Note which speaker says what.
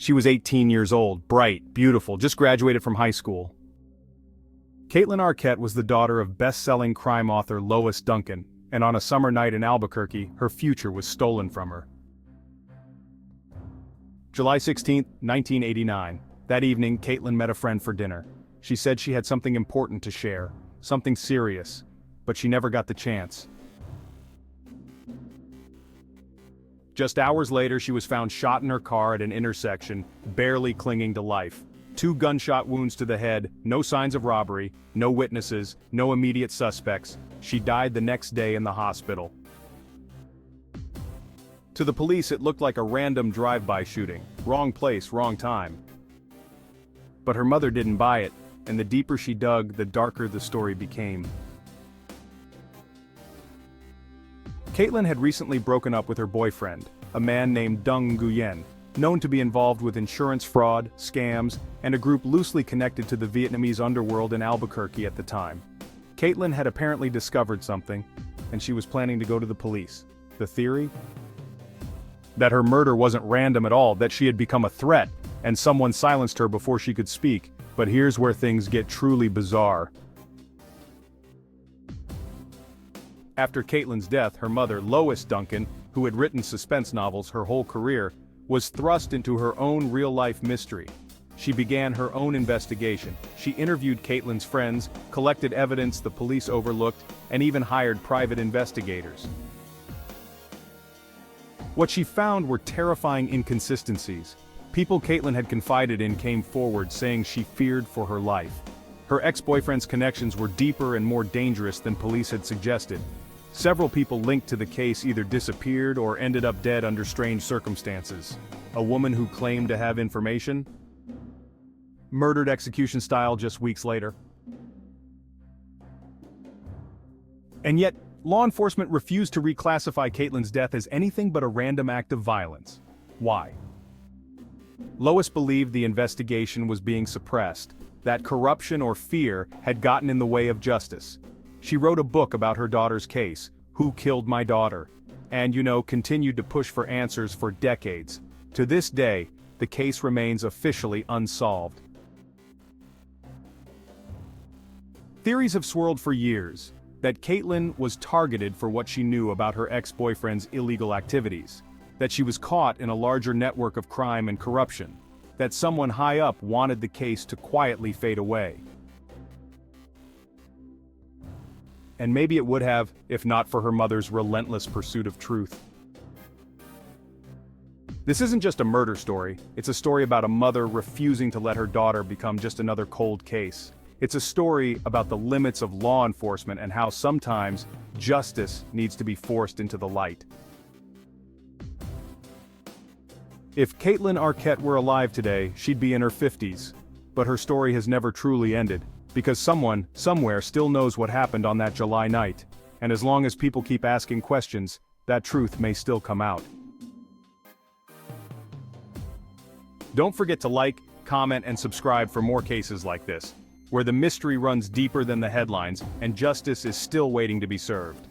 Speaker 1: She was 18 years old, bright, beautiful, just graduated from high school. Kaitlyn Arquette was the daughter of best-selling crime author Lois Duncan, and on a summer night in Albuquerque, her future was stolen from her. July 16, 1989. That evening, Kaitlyn met a friend for dinner. She said she had something important to share, something serious, but she never got the chance. Just hours later, she was found shot in her car at an intersection, barely clinging to life. 2 gunshot wounds to the head, no signs of robbery, no witnesses, no immediate suspects. She died the next day in the hospital. To the police, it looked like a random drive-by shooting. Wrong place, wrong time. But her mother didn't buy it, and the deeper she dug, the darker the story became. Kaitlyn had recently broken up with her boyfriend, a man named Dung Nguyen, known to be involved with insurance fraud, scams, and a group loosely connected to the Vietnamese underworld in Albuquerque at the time. Kaitlyn had apparently discovered something, and she was planning to go to the police. The theory? That her murder wasn't random at all, that she had become a threat, and someone silenced her before she could speak. But here's where things get truly bizarre. After Kaitlyn's death, her mother, Lois Duncan, who had written suspense novels her whole career, was thrust into her own real-life mystery. She began her own investigation. She interviewed Kaitlyn's friends, collected evidence the police overlooked, and even hired private investigators. What she found were terrifying inconsistencies. People Kaitlyn had confided in came forward saying she feared for her life. Her ex-boyfriend's connections were deeper and more dangerous than police had suggested. Several people linked to the case either disappeared or ended up dead under strange circumstances. A woman who claimed to have information murdered execution style just weeks later. And yet, law enforcement refused to reclassify Kaitlyn's death as anything but a random act of violence. Why? Lois believed the investigation was being suppressed, that corruption or fear had gotten in the way of justice. She wrote a book about her daughter's case, Who Killed My Daughter, and continued to push for answers for decades. To this day, the case remains officially unsolved. Theories have swirled for years that Kaitlyn was targeted for what she knew about her ex-boyfriend's illegal activities, that she was caught in a larger network of crime and corruption, that someone high up wanted the case to quietly fade away. And maybe it would have, if not for her mother's relentless pursuit of truth. This isn't just a murder story, it's a story about a mother refusing to let her daughter become just another cold case. It's a story about the limits of law enforcement and how sometimes justice needs to be forced into the light. If Kaitlyn Arquette were alive today, she'd be in her 50s. But her story has never truly ended, because someone, somewhere still knows what happened on that July night. And as long as people keep asking questions, that truth may still come out. Don't forget to like, comment, and subscribe for more cases like this, where the mystery runs deeper than the headlines, and justice is still waiting to be served.